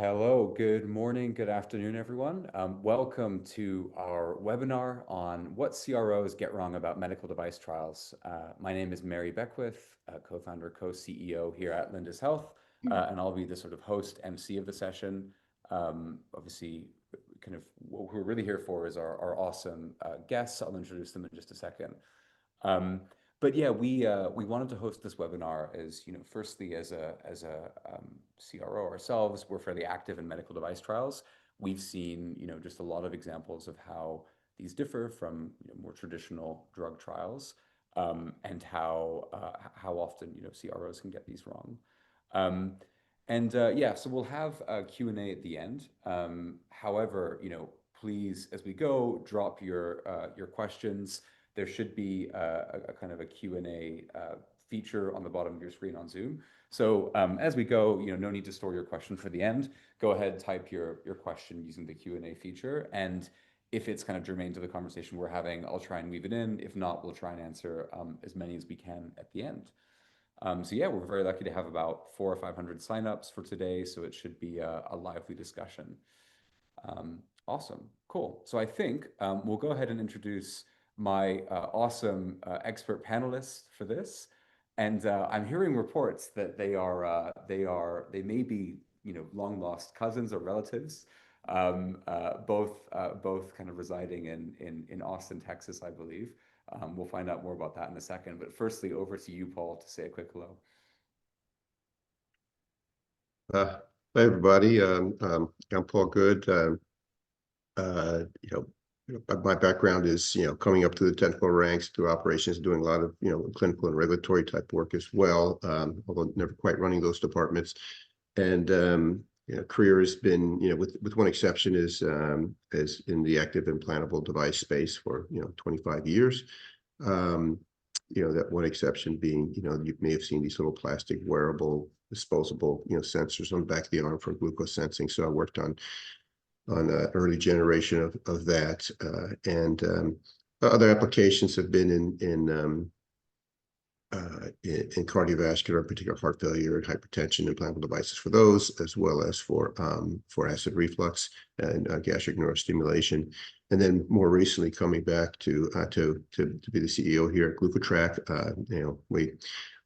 Hello, good morning, good afternoon, everyone. Welcome to our webinar on what CROs get wrong about medical device trials. My name is Mary Beckwith, co-founder, co-CEO here at Lindus Health, and I'll be the sort of host MC of the session. Obviously, kind of what we're really here for is our awesome guests. I'll introduce them in just a second. But yeah, we wanted to host this webinar as, firstly as a CRO ourselves, we're fairly active in medical device trials. We've seen, just a lot of examples of how these differ from more traditional drug trials, and how often CROs can get these wrong. Yeah, so we'll have a Q&A at the end. However, please, as we go, drop your questions. There should be a kind of a Q&A feature on the bottom of your screen on Zoom. So as we go, no need to store your question for the end. Go ahead, type your question using the Q&A feature. And if it's kind of germane to the conversation we're having, I'll try and weave it in. If not, we'll try and answer as many as we can at the end. So yeah, we're very lucky to have about 400 or 500 signups for today. So it should be a lively discussion. Awesome, cool. So I think we'll go ahead and introduce my awesome expert panelists for this. And I'm hearing reports that they may be, long lost cousins or relatives, both kind of residing in Austin, Texas, I believe. We'll find out more about that in a second. But firstly, over to you, Paul, to say a quick hello. Hi, everybody. I'm Paul Good. My background is, coming up to the technical ranks through operations, doing a lot of, clinical and regulatory type work as well, although never quite running those departments. And, career has been, with one exception is in the active implantable device space for, 25 years. That one exception being, you may have seen these little plastic wearable, disposable, sensors on the back of the arm for glucose sensing. So I worked on an early generation of that, and other applications have been in cardiovascular, in particular heart failure and hypertension, implantable devices for those, as well as for acid reflux and gastric neurostimulation. And then more recently, coming back to be the CEO here at Glucotrack.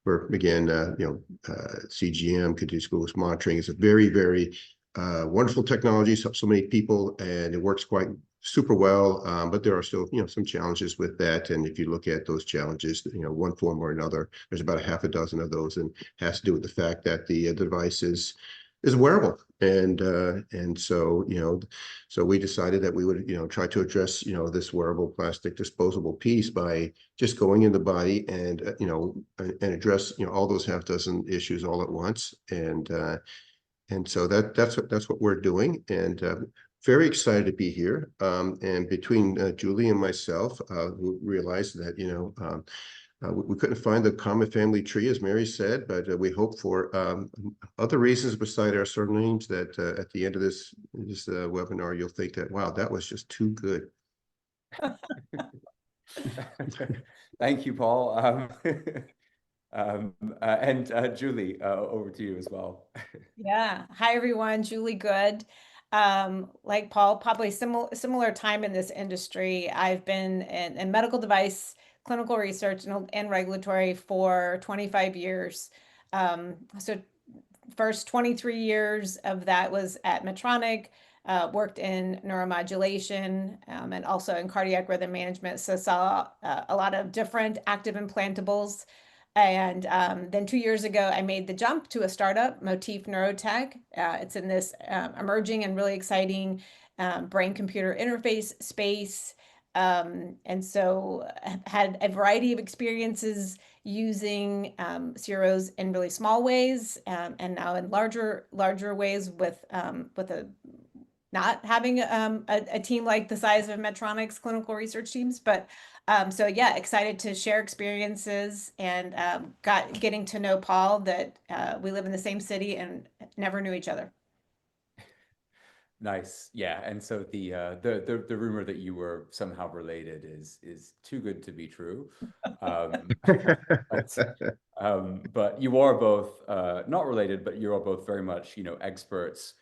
We're again, CGM, continuous glucose monitoring, is a very, very wonderful technology, so many people, and it works quite super well, but there are still some challenges with that. And if you look at those challenges, one form or another, there's about a half a dozen of those, and has to do with the fact that the device is wearable. And so so we decided that we would try to address this wearable plastic disposable piece by just going in the body and and address all those half dozen issues all at once. And so that's what we're doing, and very excited to be here. And between Julie and myself, we realized that we couldn't find the common family tree, as Mary said, but we hope for other reasons beside our surnames that at the end of this webinar, you'll think that, wow, that was just too good. Thank you, Paul. And Julie, over to you as well. Yeah. Hi, everyone. Julie Good. Like Paul, probably similar time in this industry. I've been in medical device, clinical research, and regulatory for 25 years. So first 23 years of that was at Medtronic, worked in neuromodulation, and also in cardiac rhythm management. So saw a lot of different active implantables. And then 2 years ago, I made the jump to a startup, Motif Neurotech. It's in this emerging and really exciting brain-computer interface space. And so I've had a variety of experiences using CROs in really small ways, and now in larger ways with not having a team like the size of Medtronic's clinical research teams. But so yeah, excited to share experiences, and getting to know Paul, that we live in the same city and never knew each other. Nice, yeah. And so the rumor that you were somehow related is too good to be true. But you are both not related, but you are both very much experts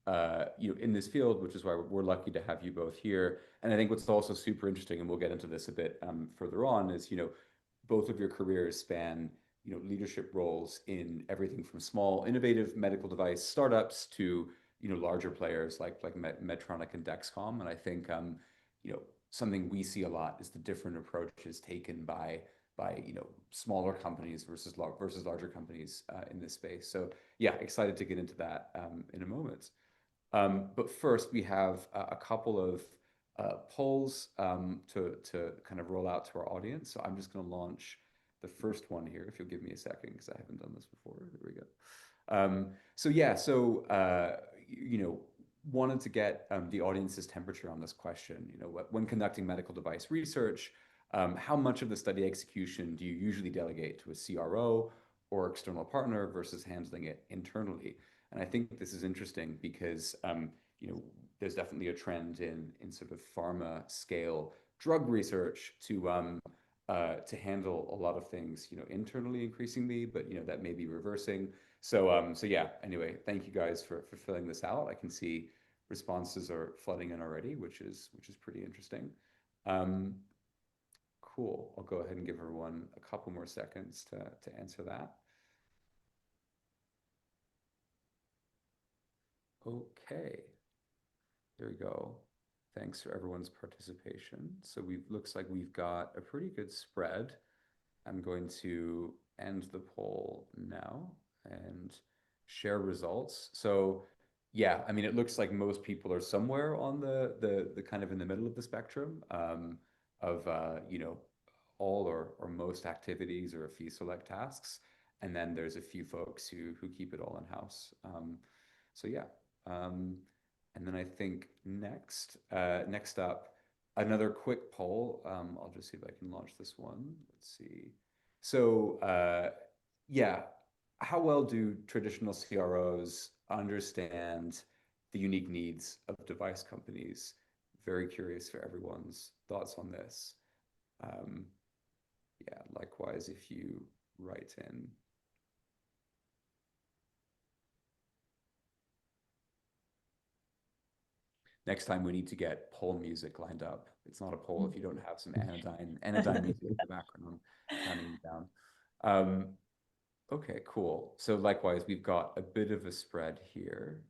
in this field, which is why we're lucky to have you both here. And I think what's also super interesting, and we'll get into this a bit further on, is, both of your careers span, leadership roles in everything from small, innovative medical device startups to, larger players like Medtronic and Dexcom. And I think, something we see a lot is the different approaches taken by smaller companies versus larger companies in this space. So yeah, excited to get into that in a moment. But first, we have a couple of polls to kind of roll out to our audience. So I'm just going to launch the first one here, if you'll give me a second, because I haven't done this before. There we go. So yeah, wanted to get the audience's temperature on this question. When conducting medical device research, how much of the study execution do you usually delegate to a CRO or external partner versus handling it internally? And I think this is interesting because there's definitely a trend in sort of pharma scale drug research to handle a lot of things internally increasingly, but that may be reversing. So yeah. Anyway, thank you guys for filling this out. I can see responses are flooding in already, which is pretty interesting. Cool. I'll go ahead and give everyone a couple more seconds to answer that. Okay, there we go. Thanks for everyone's participation. So looks like we've got a pretty good spread. I'm going to end the poll now and share results. So yeah, I mean, it looks like most people are somewhere on the kind of in the middle of the spectrum of all or most activities or a few select tasks, and then there's a few folks who keep it all in house. So yeah. And then I think next up, another quick poll. I'll just see if I can launch this one. Let's see. So yeah, how well do traditional CROs understand the unique needs of device companies? Very curious for everyone's thoughts on this. Yeah, likewise, if you write in. Next time we need to get poll music lined up. It's not a poll if you don't have some anodyne music in the background counting down. Okay, cool. So likewise, we've got a bit of a spread here.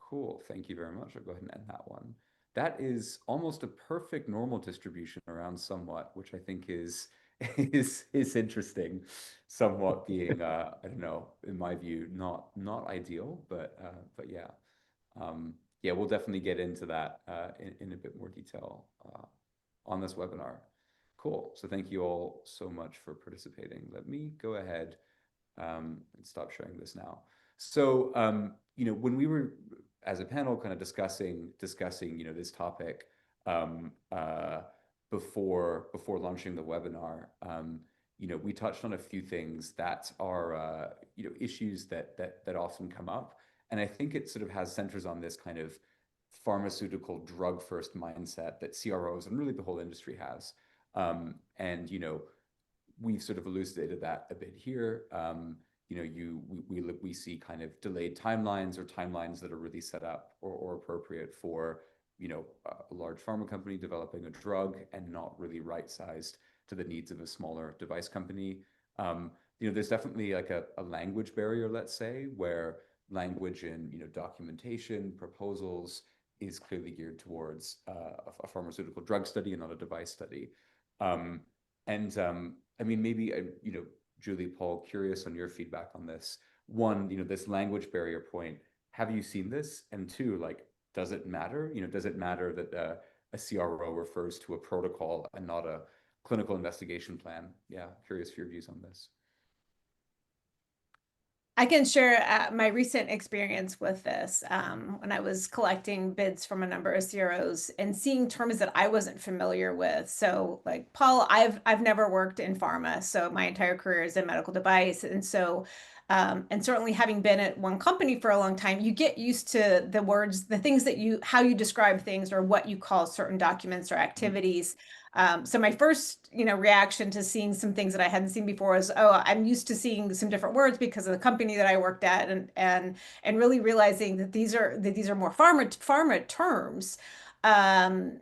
Cool, thank you very much. I'll go ahead and end that one. That is almost a perfect normal distribution around somewhat, which I think is interesting, somewhat being I don't know, in my view, not ideal, but yeah. Yeah, we'll definitely get into that in a bit more detail on this webinar. Cool. So thank you all so much for participating. Let me go ahead and stop sharing this now. So when we were as a panel kind of discussing this topic before launching the webinar, we touched on a few things that are issues that often come up, and I think it sort of centers on this kind of pharmaceutical drug first mindset that CROs and really the whole industry has, and we've sort of elucidated that a bit here. We see kind of delayed timelines or timelines that are really set up or appropriate for a large pharma company developing a drug and not really right-sized to the needs of a smaller device company. There's definitely like a language barrier, let's say, where language in documentation, proposals is clearly geared towards a pharmaceutical drug study and not a device study. I mean, maybe Julie, Paul, curious on your feedback on this. One, this language barrier point, have you seen this? And two, like, does it matter? Does it matter that a CRO refers to a protocol and not a clinical investigation plan? Yeah, curious for your views on this. I can share my recent experience with this when I was collecting bids from a number of CROs and seeing terms that I wasn't familiar with. So like Paul, I've never worked in pharma, so my entire career is in medical device. And so And certainly having been at one company for a long time, you get used to the words, the things that how you describe things or what you call certain documents or activities. So my first, reaction to seeing some things that I hadn't seen before was, oh, I'm used to seeing some different words because of the company that I worked at, and really realizing that these are more pharma terms. And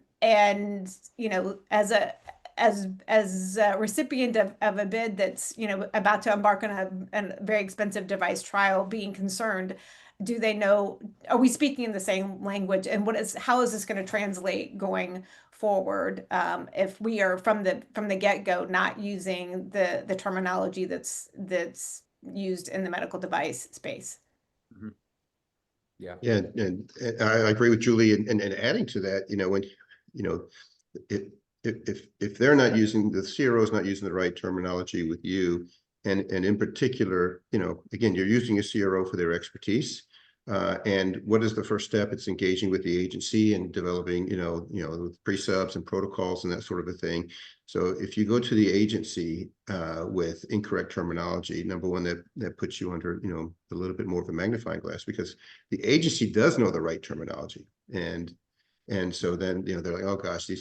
as a recipient of a bid that's about to embark on a very expensive device trial, being concerned, do they know, are we speaking in the same language, and how is this going to translate going forward, if we are from the get-go not using the terminology that's used in the medical device space. Mhm. Yeah. Yeah, and I agree with Julie, and adding to that, when if if they're not using, the CRO is not using the right terminology with you, and in particular, again, you're using a CRO for their expertise. And what is the first step? It's engaging with the agency and developing, pre-subs and protocols and that sort of a thing. So if you go to the agency with incorrect terminology, number one, that puts you under, a little bit more of a magnifying glass, because the agency does know the right terminology. And so then, they're like, oh gosh,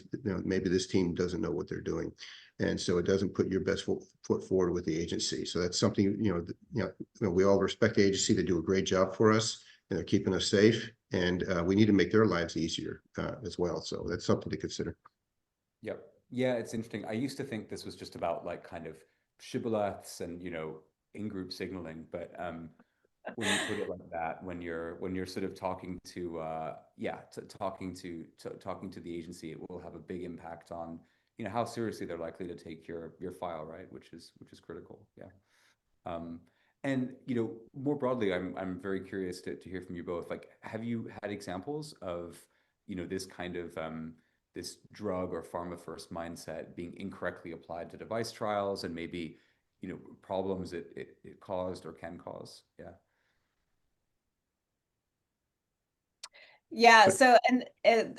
maybe this team doesn't know what they're doing. And so it doesn't put your best foot forward with the agency. So that's something, we all respect the agency. They do a great job for us, and they're keeping us safe. And we need to make their lives easier as well. So that's something to consider. Yep. Yeah, it's interesting. I used to think this was just about like kind of shibboleths and, in-group signaling, but when you put it like that, when you're sort of talking to talking to the agency, it will have a big impact on, how seriously they're likely to take your file, right? Which is critical. Yeah. And more broadly, I'm very curious to hear from you both. Like, have you had examples of, this kind of this drug or pharma-first mindset being incorrectly applied to device trials, and maybe, problems it caused or can cause? Yeah. Yeah, so and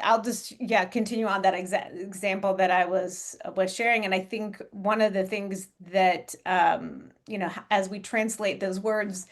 I'll just continue on that example that I was sharing, and I think one of the things that as we translate those words,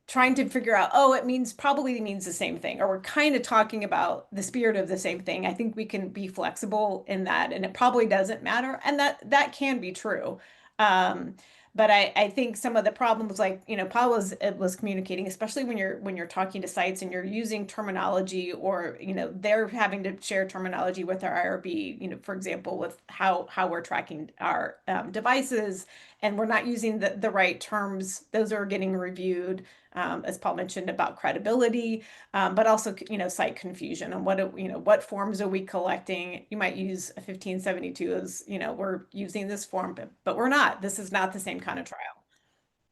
trying to figure out, oh, probably means the same thing, or we're kind of talking about the spirit of the same thing. I think we can be flexible in that, and it probably doesn't matter, and that can be true. Um, but I think some of the problems, like, Paul was communicating, especially when you're talking to sites and you're using terminology, or, they're having to share terminology with our IRB, for example, with how we're tracking our devices, and we're not using the right terms. Those are getting reviewed, as Paul mentioned, about credibility, but also, site confusion, and what forms are we collecting? You might use a 1572 as, we're using this form, but we're not. This is not the same kind of trial.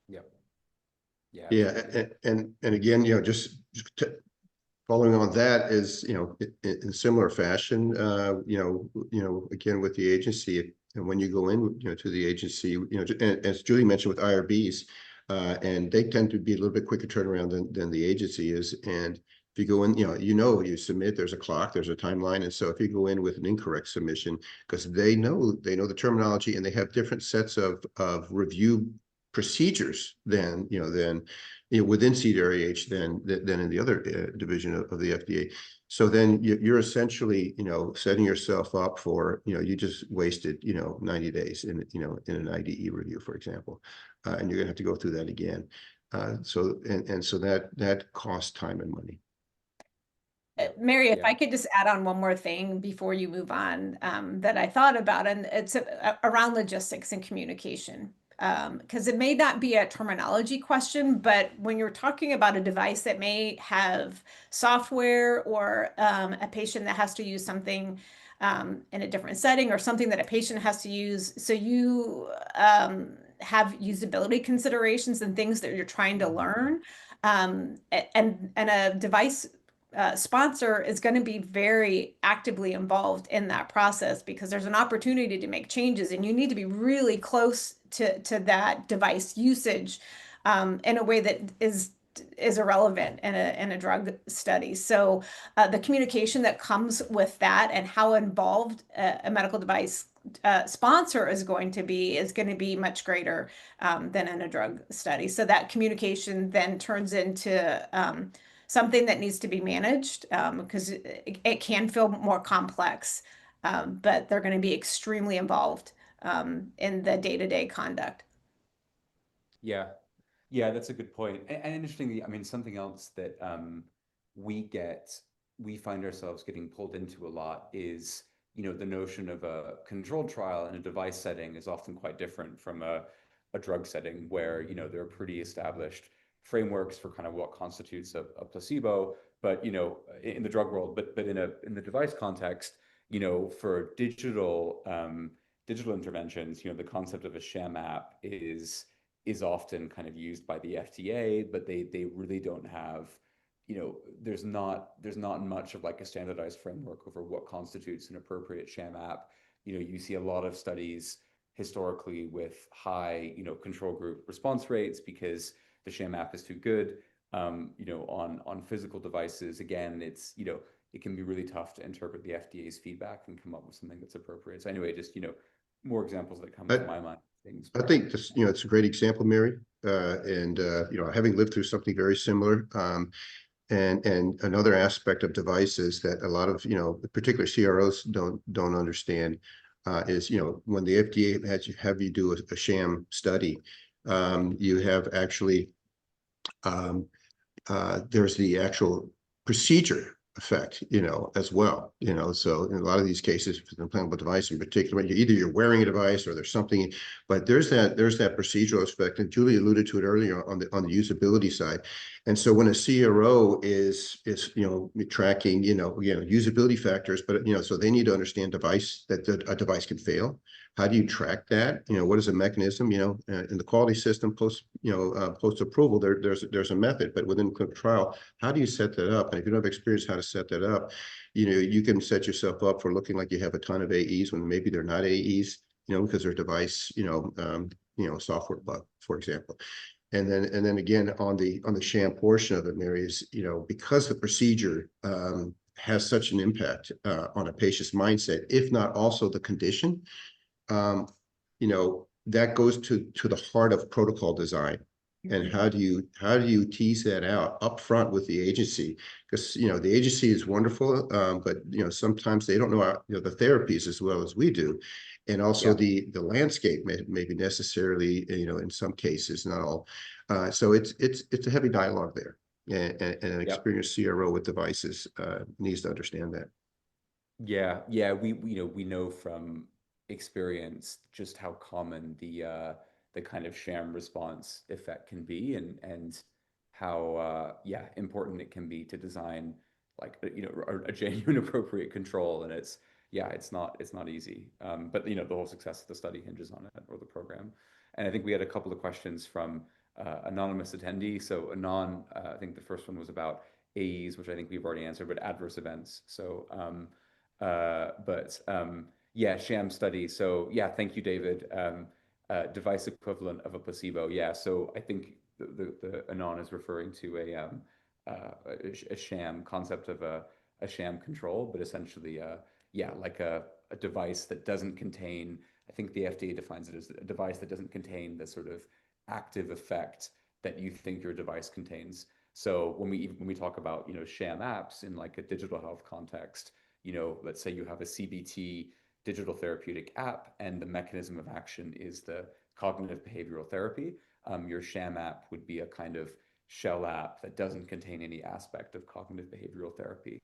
Yep. Yeah. Yeah, Absolutely. and again, just following on that is, in similar fashion, again with the agency, and when you go in, to the agency, and as Julie mentioned with IRBs, and they tend to be a little bit quicker turnaround than the agency is. And if you go in, you submit, there's a clock, there's a timeline. And so if you go in with an incorrect submission, because they know the terminology, and they have different sets of review procedures than within CDRH than in the other division of the FDA. So then you're essentially, setting yourself up for, you just wasted, 90 days in an IDE review, for example, and you're gonna have to go through that again. So that costs time and money. Mary, if Yeah. I could just add on one more thing before you move on, that I thought about, and it's around logistics and communication. Because it may not be a terminology question, but when you're talking about a device that may have software, or a patient that has to use something in a different setting, or something that a patient has to use, so you have usability considerations and things that you're trying to learn, and a device sponsor is going to be very actively involved in that process, because there's an opportunity to make changes, and you need to be really close to that device usage, in a way that is is irrelevant in a drug study. So the communication that comes with that and how involved a medical device sponsor is going to be much greater than in a drug study. So that communication then turns into something that needs to be managed because it can feel more complex, but they're going to be extremely involved in the day-to-day conduct. Yeah. Yeah, that's a good point. And interestingly, I mean, something else that we get, we find ourselves getting pulled into a lot is, the notion of a controlled trial in a device setting is often quite different from a drug setting where, there are pretty established frameworks for kind of what constitutes a placebo, but, in the drug world, but in the device context, for digital interventions, the concept of a sham app is often kind of used by the FDA, but they really don't have, there's not much of like a standardized framework over what constitutes an appropriate sham app. You see a lot of studies historically with high, control group response rates because the sham app is too good. On physical devices, again, it can be really tough to interpret the FDA's feedback and come up with something that's appropriate. So anyway, just, more examples that come to my mind. Things I think this, it's a great example, Mary. Having lived through something very similar, and another aspect of devices that a lot of, particular CROs don't understand is, when the FDA has have you do a sham study, you have actually, there's the actual procedure effect, as well, so in a lot of these cases, for the implantable device in particular, either you're wearing a device or there's something, but there's that procedural aspect, and Julie alluded to it earlier on the usability side. And so when a CRO is tracking, usability factors, but so they need to understand that a device can fail. How do you track that? What is a mechanism? In the quality system post approval, there's a method, but within clinical trial, how do you set that up? And if you don't have experience how to set that up, you can set yourself up for looking like you have a ton of AEs when maybe they're not AEs, because their device, software bug, for example. And then again on the sham portion of it, Mary, is because the procedure has such an impact on a patient's mindset, if not also the condition. That goes to the heart of protocol design. And how do you tease that out up front with the agency? Because the agency is wonderful, but sometimes they don't know the therapies as well as we do, and also the landscape maybe necessarily in some cases, not all. So it's a heavy dialogue there, and an experienced CRO with devices needs to understand that. Yeah, we know from experience just how common the kind of sham response effect can be, and how important it can be to design like a genuine appropriate control. And it's not easy. But the whole success of the study hinges on it, or the program. And I think we had a couple of questions from anonymous attendee. So Anon, I think the first one was about AEs, which I think we've already answered, but adverse events. So sham study. So thank you, David. Device equivalent of a placebo. Yeah, so I think the Anon is referring to a sham concept of a sham control, but essentially like a device that doesn't contain, I think the FDA defines it as a device that doesn't contain the sort of active effect that you think your device contains. So when we talk about sham apps in like a digital health context, let's say you have a CBT digital therapeutic app and the mechanism of action is the cognitive behavioral therapy. Your sham app would be a kind of shell app that doesn't contain any aspect of cognitive behavioral therapy.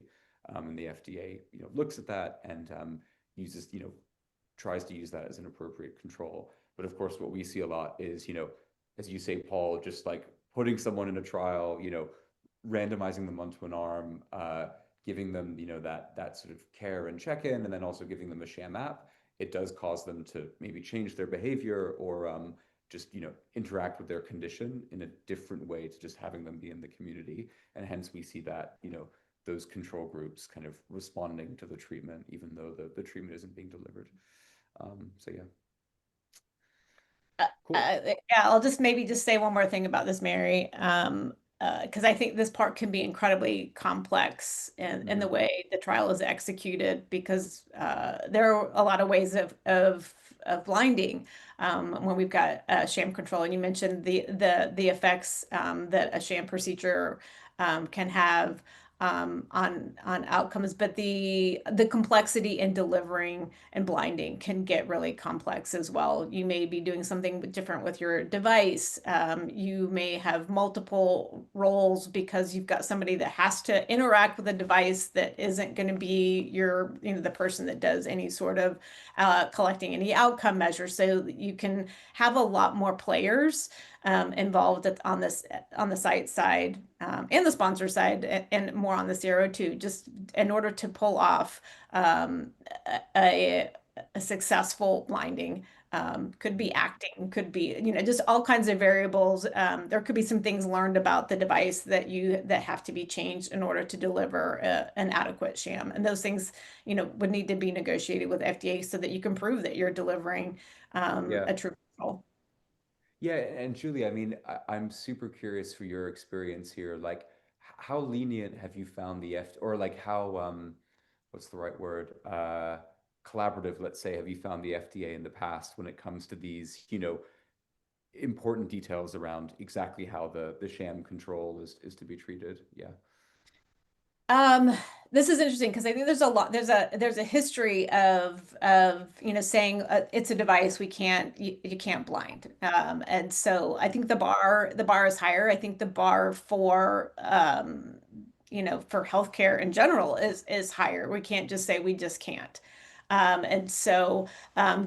And the FDA, looks at that and uses, tries to use that as an appropriate control. But of course, what we see a lot is, as you say, Paul, just like putting someone in a trial, randomizing them onto an arm, giving them, that sort of care and check-in, and then also giving them a sham app. It does cause them to maybe change their behavior or just interact with their condition in a different way to just having them be in the community. And hence we see that those control groups kind of responding to the treatment, even though the treatment isn't being delivered. So yeah. Cool. I'll just maybe say one more thing about this, Mary. because I think this part can be incredibly complex in the way the trial is executed, because there are a lot of ways of blinding when we've got sham control. And you mentioned the effects that a sham procedure can have on outcomes, but the complexity in delivering and blinding can get really complex as well. You may be doing something different with your device. You may have multiple roles because you've got somebody that has to interact with a device that isn't going to be the person that does any sort of collecting any outcome measures. So you can have a lot more players involved on the site side and the sponsor side, and more on the CRO too, just in order to pull off a successful blinding. Could be acting, could be, just all kinds of variables. There could be some things learned about the device that have to be changed in order to deliver an adequate sham. And those things, would need to be negotiated with FDA so that you can prove that you're delivering Yeah. a true control. Yeah, and Julie, I mean, I'm super curious for your experience here. Like, how lenient have you found the or like how what's the right word? Collaborative, let's say, have you found the FDA in the past when it comes to these, important details around exactly how the sham control is to be treated? Yeah. Um, this is interesting because I think there's a history of saying it's a device, you can't blind. And so I think the bar is higher. I think the bar for for healthcare in general is higher. We can't just say we just can't. And so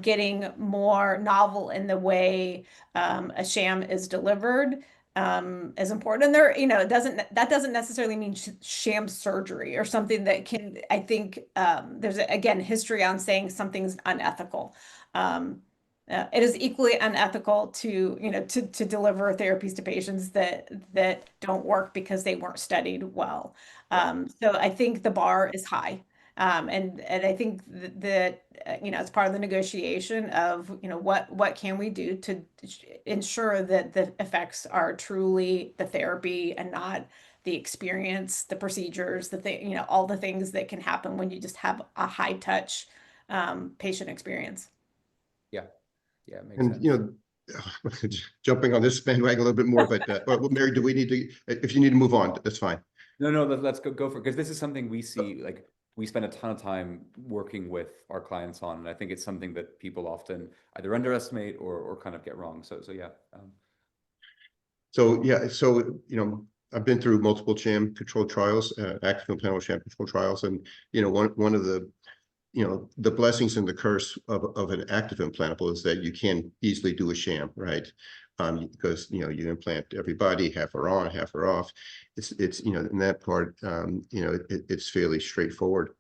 getting more novel in the way a sham is delivered is important. And that doesn't necessarily mean sham surgery or something that can, I think, there's again history on saying something's unethical. It is equally unethical to deliver therapies to patients that don't work because they weren't studied well. So I think the bar is high. And I think that it's part of the negotiation of what can we do to ensure that the effects are truly the therapy and not the experience, the procedures, all the things that can happen when you just have a high touch patient experience. Yeah. Yeah, it makes And sense. jumping on this bandwagon a little bit more, but well, Mary, do we need to? If you need to move on, that's fine. No, let's go for it, because this is something we see, like we spend a ton of time working with our clients on, and I think it's something that people often either underestimate or kind of get wrong. So yeah. So yeah, I've been through multiple sham control trials, active implantable sham control trials, and one of the the blessings and the curse of an active implantable is that you can easily do a sham, right? Because you implant everybody, half are on, half are off. It's in that part, it's fairly straightforward.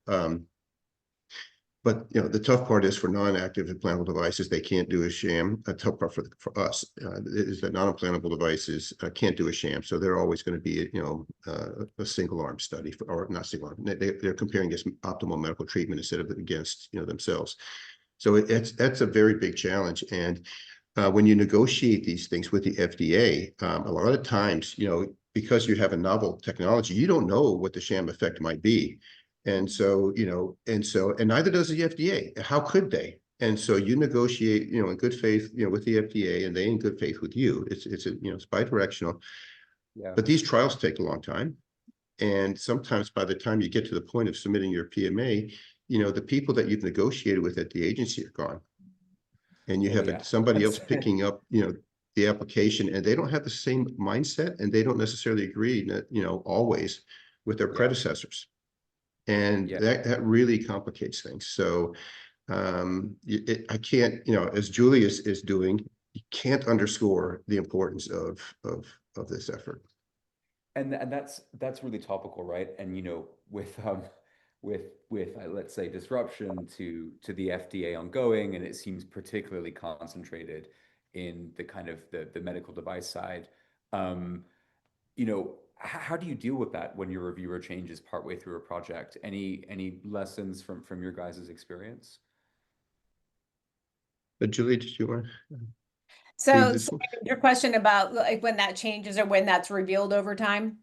But the tough part is for non-active implantable devices, they can't do a sham. A tough part for us is that non-implantable devices can't do a sham, so they're always going to be a single arm study, or not single arm. They're comparing against optimal medical treatment instead of against themselves. So that's a very big challenge. And when you negotiate these things with the FDA, a lot of times because you have a novel technology, you don't know what the sham effect might be. And so, and neither does the FDA. How could they? And so you negotiate, in good faith, with the FDA, and they in good faith with you. It's bidirectional. Yeah. But these trials take a long time. And sometimes by the time you get to the point of submitting your PMA, the people that you've negotiated with at the agency are gone. And you have somebody else picking up, the application, and they don't have the same mindset, and they don't necessarily agree, always with their predecessors. And that really complicates things. So I can't, as Julie is doing, you can't underscore the importance of this effort. And that's really topical, right? And with let's say disruption to the FDA ongoing, and it seems particularly concentrated in the kind of the medical device side. How do you deal with that when your reviewer changes partway through a project? Any lessons from your guys' experience? But Julie, did you want? So your question about like when that changes or when that's revealed over time?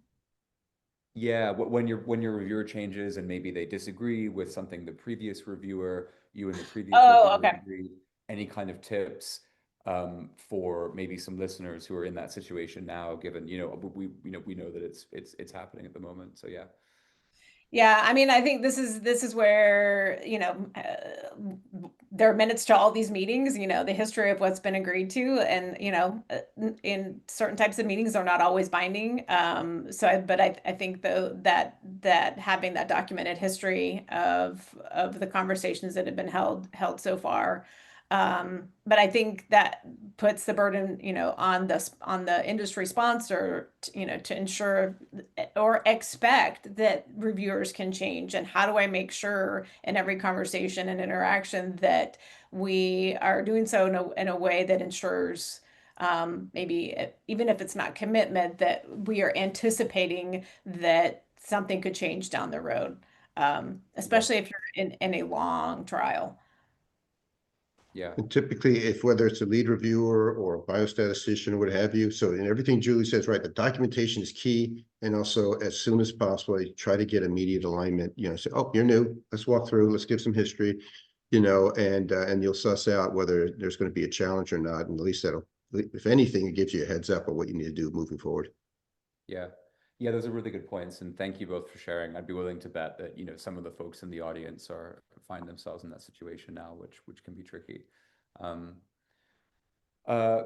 Yeah, when your reviewer changes and maybe they disagree with something the previous reviewer, you and the previous Oh, reviewer okay. agreed, any kind of tips for maybe some listeners who are in that situation now, given, we know that it's happening at the moment. So yeah. Yeah, I mean, I think this is where, there are minutes to all these meetings, the history of what's been agreed to, and in certain types of meetings are not always binding. But I think though that having that documented history of the conversations that have been held so far. But I think that puts the burden, on the industry sponsor, to ensure or expect that reviewers can change. And how do I make sure in every conversation and interaction that we are doing so in a way that ensures, maybe even if it's not commitment, that we are anticipating that something could change down the road, Yeah. especially if you're in a long trial. Yeah. And typically, if whether it's a lead reviewer or a biostatistician or what have you, so in everything Julie says, right, the documentation is key. And also, as soon as possible, try to get immediate alignment. Say, oh, you're new. Let's walk through. Let's give some history. And you'll suss out whether there's going to be a challenge or not. And at least that'll, if anything, it gives you a heads up of what you need to do moving forward. Yeah. Yeah, those are really good points, and thank you both for sharing. I'd be willing to bet that some of the folks in the audience find themselves in that situation now, which can be tricky.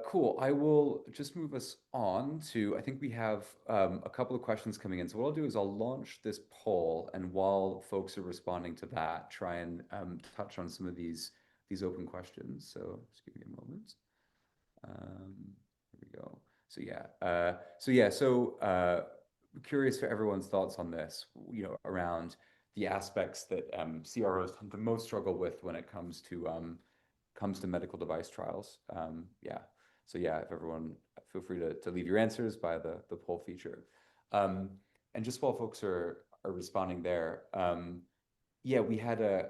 Cool. I will just move us on to, I think we have a couple of questions coming in. So what I'll do is I'll launch this poll, and while folks are responding to that, try and touch on some of these open questions. So just give me a moment. Here we go. So curious for everyone's thoughts on this, around the aspects that CROs tend to most struggle with when it comes to medical device trials. If everyone feel free to leave your answers by the poll feature. And just while folks are responding there, we had a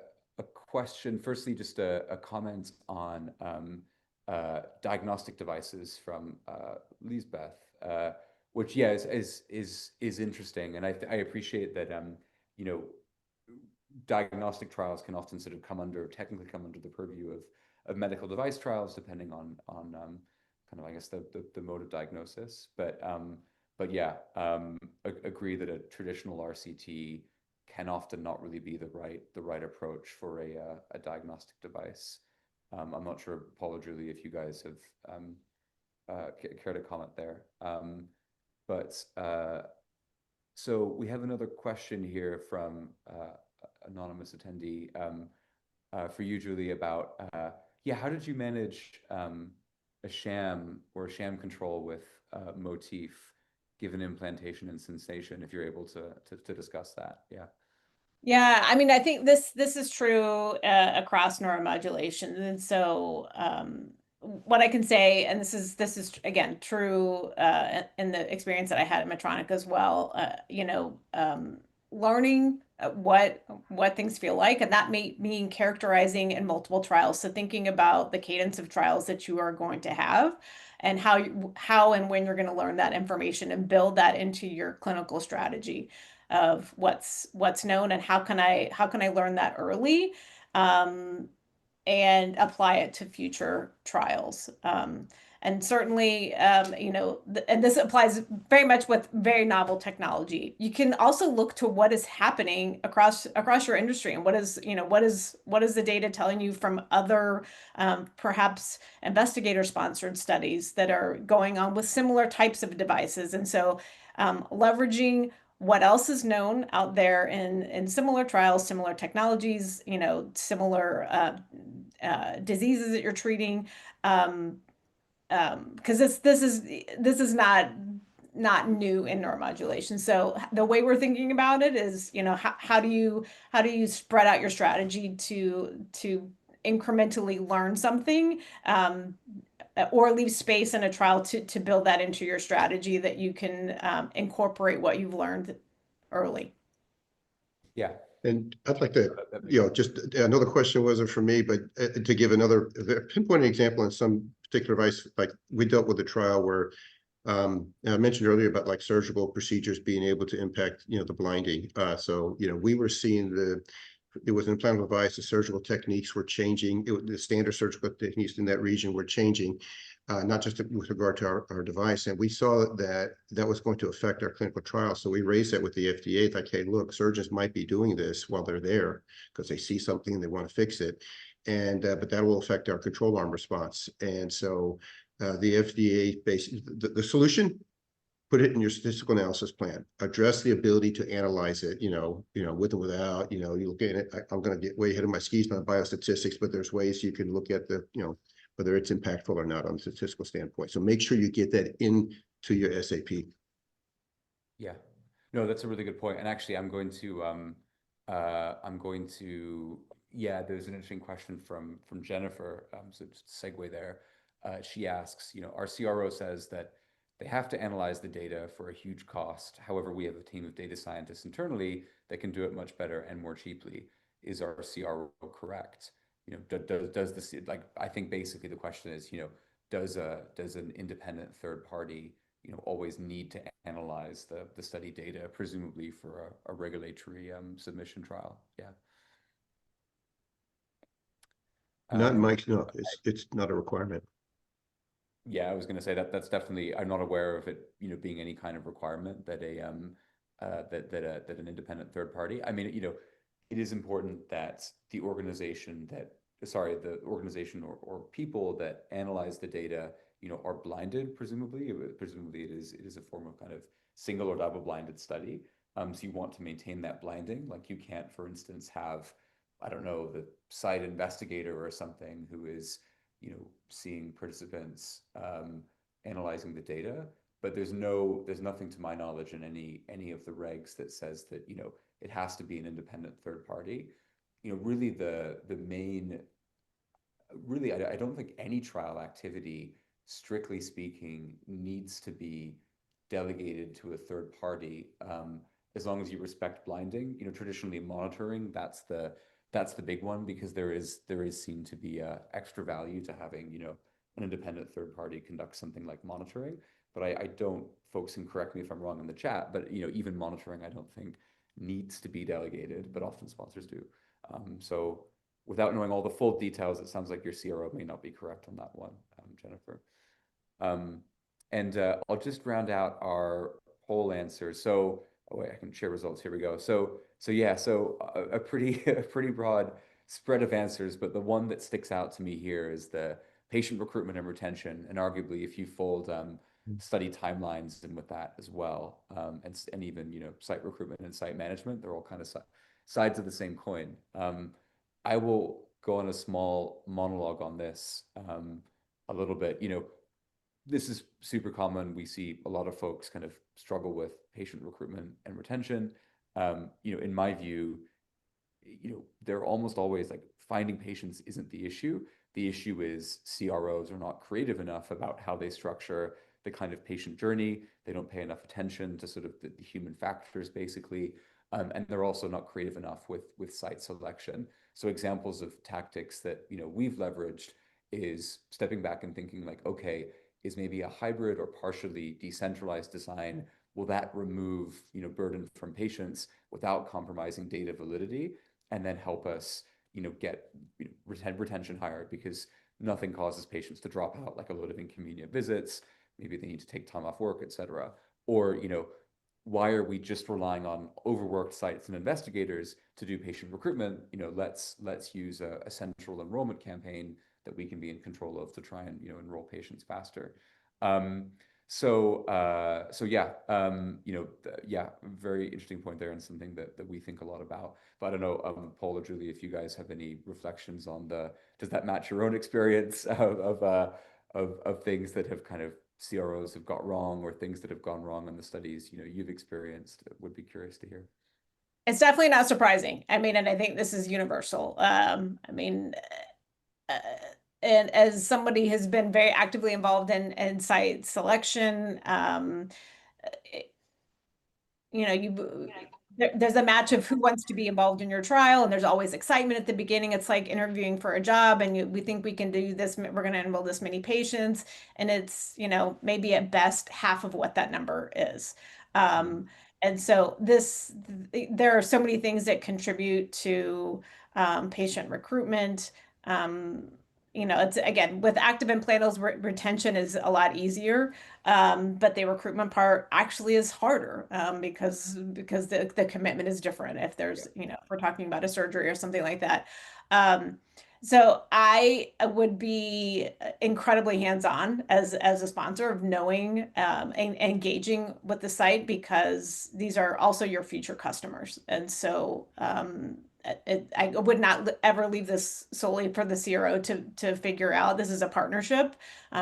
question. Firstly, just a comment on diagnostic devices from Lisbeth, which is interesting, and I appreciate that diagnostic trials can often sort of technically come under the purview of medical device trials, depending on kind of, I guess, the mode of diagnosis. But agree that a traditional RCT can often not really be the right approach for a diagnostic device. I'm not sure, Paul or Julie, if you guys have care to comment there. So we have another question here from anonymous attendee for you, Julie, about how did you manage a sham control with Motif, given implantation and sensation? If you're able to discuss that. Yeah, I mean, I think this is true across neuromodulation. And so what I can say, and this is again true in the experience that I had at Medtronic as well, learning what things feel like, and that may mean characterizing in multiple trials. So thinking about the cadence of trials that you are going to have, and how and when you're going to learn that information and build that into your clinical strategy of what's known, and how can I learn that early, and apply it to future trials. And certainly, and this applies very much with very novel technology. You can also look to what is happening across your industry, and what is the data telling you from other, perhaps investigator-sponsored studies that are going on with similar types of devices. And so, leveraging what else is known out there in similar trials, similar technologies, similar diseases that you're treating, because this is not new in neuromodulation. So the way we're thinking about it is, how do you spread out your strategy to incrementally learn something, or leave space in a trial to build that into your strategy, that you can incorporate what you've learned early. Yeah. And I'd like to, just another question wasn't for me, but to give another pinpoint example in some particular device, like we dealt with a trial where I mentioned earlier about like surgical procedures being able to impact, you know, the blinding. So, you know, we were seeing it was an implantable device, the surgical techniques were changing. The standard surgical techniques in that region were changing, not just with regard to our device. And we saw that that was going to affect our clinical trial. So we raised that with the FDA, like, hey, look, surgeons might be doing this while they're there because they see something and they want to fix it. And but that will affect our control arm response. And so the FDA basically, the solution, put it in your statistical analysis plan, address the ability to analyze it, with or without, you look at it. I'm going to get way ahead of my skis on biostatistics, but there's ways you can look at whether it's impactful or not on a statistical standpoint. So make sure you get that into your SAP. Yeah, no, that's a really good point. And actually, yeah, there's an interesting question from Jennifer. So just segue there. She asks, our CRO says that they have to analyze the data for a huge cost. However, we have a team of data scientists internally that can do it much better and more cheaply. Is our CRO correct? Does this, like, I think basically the question is, does an independent third party, always need to analyze the study data, presumably for a regulatory submission trial? Yeah. Not Mike's, no, it's not a requirement. Yeah, I was going to say that's definitely, I'm not aware of it, being any kind of requirement that that an independent third party. I mean, it is important that the organization or people that analyze the data, are blinded, presumably. Presumably it is a form of kind of single or double blinded study. So you want to maintain that blinding. Like, you can't, for instance, have, I don't know, the site investigator or something who is, seeing participants, analyzing the data, but there's nothing to my knowledge in any of the regs that says that, it has to be an independent third party. Really I don't think any trial activity, strictly speaking, needs to be delegated to a third party, as long as you respect blinding. Traditionally monitoring, that's the big one, because there is seen to be extra value to having, an independent third party conduct something like monitoring. But I don't, folks can correct me if I'm wrong in the chat, but even monitoring, I don't think needs to be delegated, but often sponsors do. So without knowing all the full details, it sounds like your CRO may not be correct on that one, Jennifer. And I'll just round out our poll answers. So, oh wait, I can share results. Here we go. So yeah, a pretty broad spread of answers, but the one that sticks out to me here is the patient recruitment and retention, and arguably, if you fold study timelines in with that as well, and even site recruitment and site management, they're all kind of sides of the same coin. I will go on a small monologue on this a little bit. This is super common. We see a lot of folks kind of struggle with patient recruitment and retention. In my view, they're almost always like, finding patients isn't the issue. The issue is CROs are not creative enough about how they structure the kind of patient journey. They don't pay enough attention to sort of the human factors, basically. And they're also not creative enough with site selection. So examples of tactics that we've leveraged is stepping back and thinking like, okay, is maybe a hybrid or partially decentralized design, will that remove burden from patients without compromising data validity, and then help us get retention higher, because nothing causes patients to drop out like a load of inconvenient visits. Maybe they need to take time off work, etc. Or why are we just relying on overworked sites and investigators to do patient recruitment? Let's use a central enrollment campaign that we can be in control of to try and enroll patients faster. So yeah, yeah, very interesting point there, and something that we think a lot about. But I don't know, Paul or Julie, if you guys have any reflections on does that match your own experience of things that have kind of CROs have got wrong, or things that have gone wrong in the studies you've experienced? Would be curious to hear. It's definitely not surprising. I mean, and I think this is universal. I mean, and as somebody has been very actively involved in site selection, there's a match of who wants to be involved in your trial, and there's always excitement at the beginning. It's like interviewing for a job, and we think we can do this. We're going to enroll this many patients, and it's, maybe at best half of what that number is. Um, and so there are so many things that contribute to patient recruitment. Um, it's again with active implantals, retention is a lot easier, but the recruitment part actually is harder, because the commitment is different if there's, if we're talking about a surgery or something like that. Um, so I would be incredibly hands-on as a sponsor of knowing, and engaging with the site, because these are also your future customers. And so I would not ever leave this solely for the CRO to figure out. This is a partnership.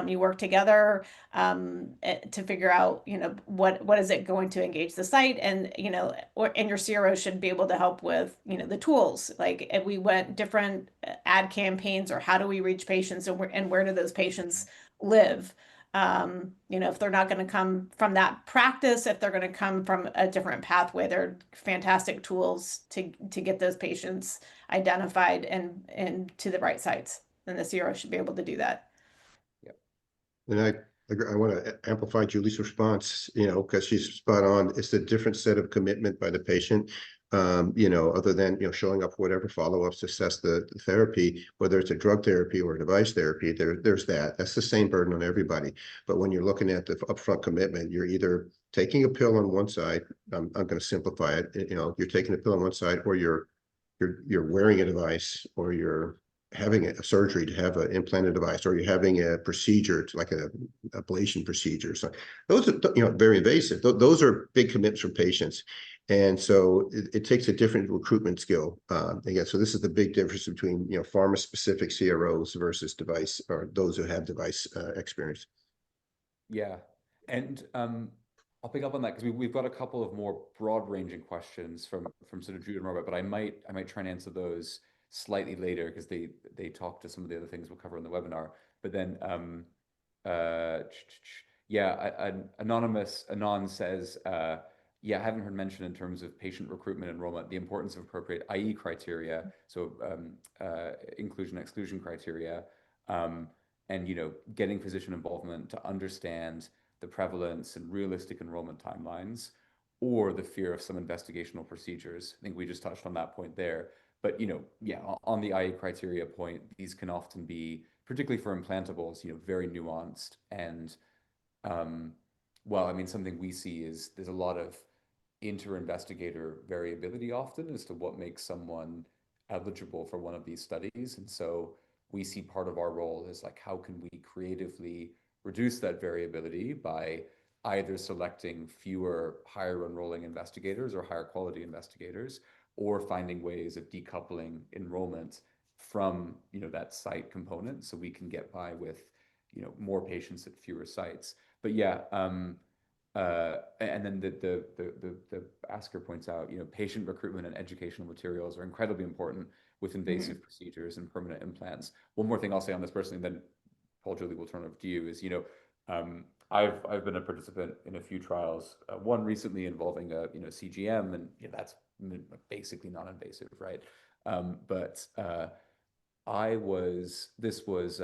You work together, to figure out, what is it going to engage the site, and and your CRO should be able to help with, the tools, like if we went different ad campaigns, or how do we reach patients, and where do those patients live. If they're not going to come from that practice, if they're going to come from a different pathway, they're fantastic tools to get those patients identified and to the right sites. And the CRO should be able to do that. And I agree. I want to amplify Julie's response, because she's spot on. It's a different set of commitment by the patient. Other than, showing up for whatever follow-ups, assess the therapy, whether it's a drug therapy or a device therapy, there's that's the same burden on everybody. But when you're looking at the upfront commitment, you're either taking a pill on one side, I'm going to simplify it, you're taking a pill on one side, or you're wearing a device, or you're having a surgery to have an implanted device, or you're having a procedure to like an ablation procedure. So those are, very invasive. Those are big commitments from patients. And so it takes a different recruitment skill. Again, so this is the big difference between, pharma specific CROs versus device, or those who have device experience. Yeah. And I'll pick up on that because we've got a couple of more broad ranging questions from sort of Jude and Robert, but I might try and answer those slightly later because they talk to some of the other things we'll cover in the webinar. But then yeah, Anon says, yeah, I haven't heard mention in terms of patient recruitment enrollment, the importance of appropriate IE criteria, so inclusion exclusion criteria, and getting physician involvement to understand the prevalence and realistic enrollment timelines, or the fear of some investigational procedures. I think we just touched on that point there. But yeah, on the IE criteria point, these can often be, particularly for implantables, very nuanced. And well, I mean, something we see is there's a lot of inter-investigator variability often as to what makes someone eligible for one of these studies. And so we see part of our role is like, how can we creatively reduce that variability by either selecting fewer higher enrolling investigators or higher quality investigators, or finding ways of decoupling enrollment from that site component, so we can get by with more patients at fewer sites. But yeah, and then the asker points out, patient recruitment and educational materials are incredibly important with invasive procedures and permanent implants. One more thing I'll say on this personally, then Paul, Julie, will turn over to you, is I've been a participant in a few trials. One recently involving a CGM, and that's basically non-invasive, right? But this was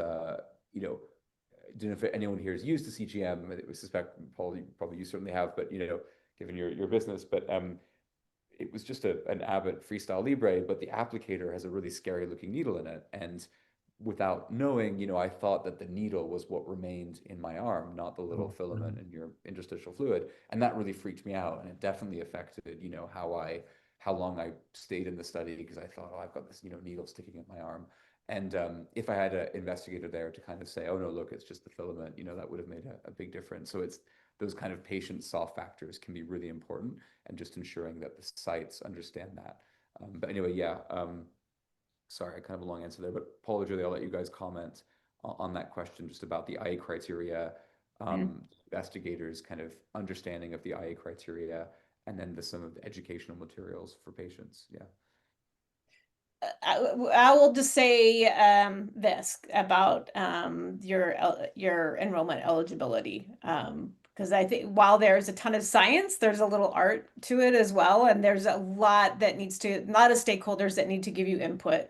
don't know if anyone here has used a CGM. I suspect, Paul, you certainly have, but given your business, but it was just an Abbott Freestyle Libre, but the applicator has a really scary looking needle in it, and without knowing, I thought that the needle was what remained in my arm, not the little filament in your interstitial fluid. And that really freaked me out. And it definitely affected, how long I stayed in the study, because I thought, oh, I've got this, needle sticking in my arm. And if I had an investigator there to kind of say, oh no, look, it's just the filament, that would have made a big difference. So it's those kind of patient soft factors can be really important, and just ensuring that the sites understand that. But anyway, yeah. Sorry, kind of a long answer there, but Paul or Julie, I'll let you guys comment on that question, just about the IA criteria, investigators' kind of understanding of the IA criteria, and then some of the educational materials for patients. Yeah. I will just say this about your enrollment eligibility Because I think while there's a ton of science, there's a little art to it as well. And there's a lot that needs to, a lot of stakeholders that need to give you input.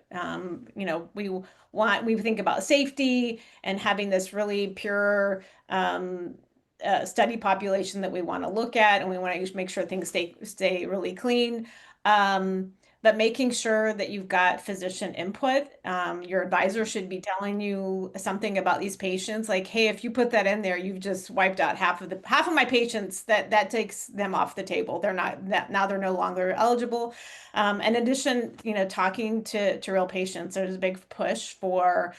We think about safety and having this really pure study population that we want to look at, and we want to make sure things stay really clean. But making sure that you've got physician input. Your advisor should be telling you something about these patients, like, hey, if you put that in there, you've just wiped out half of my patients. That takes them off the table. They're not that now they're no longer eligible. In addition, talking to real patients, there's a big push for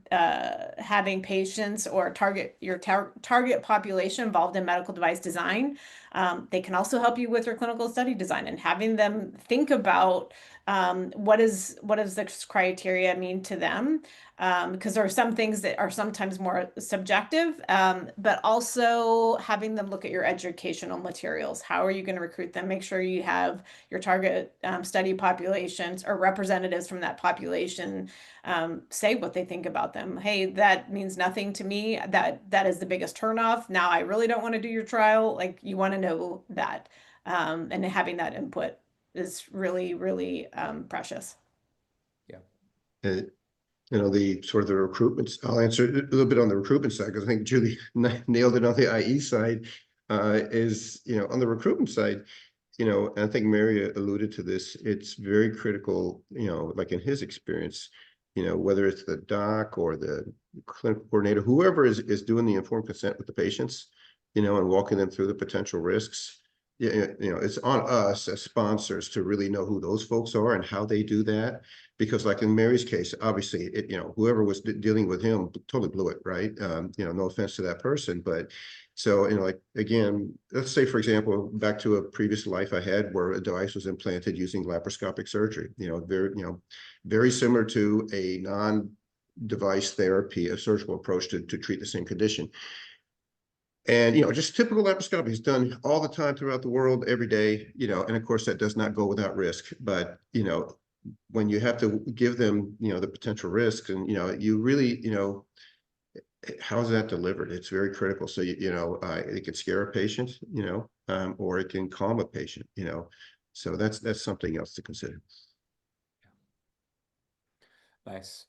having patients or target population involved in medical device design. They can also help you with your clinical study design and having them think about what does this criteria mean to them? Because there are some things that are sometimes more subjective, but also having them look at your educational materials. How are you going to recruit them? Make sure you have your target study populations or representatives from that population say what they think about them. Hey, that means nothing to me. That is the biggest turnoff. Now I really don't want to do your trial. Like, you want to know that, and having that input is really, really precious. Yeah. And, the sort of the recruitments, I'll answer a little bit on the recruitment side, because I think Julie nailed it on the IE side, is, on the recruitment side, and I think Mary alluded to this, it's very critical, like in his experience, whether it's the doc or the clinical coordinator, whoever is doing the informed consent with the patients, and walking them through the potential risks. Yeah, it's on us as sponsors to really know who those folks are and how they do that. Because like in Mary's case, obviously, whoever was dealing with him totally blew it, right? No offense to that person, but so, like, again, let's say, for example, back to a previous life I had where a device was implanted using laparoscopic surgery, very similar to a non-device therapy, a surgical approach to treat the same condition. And, just typical laparoscopy is done all the time throughout the world, every day, and of course that does not go without risk, but, when you have to give them, the potential risks and, you really, how is that delivered? It's very critical. So, it can scare a patient, or it can calm a patient, so that's something else to consider. Nice.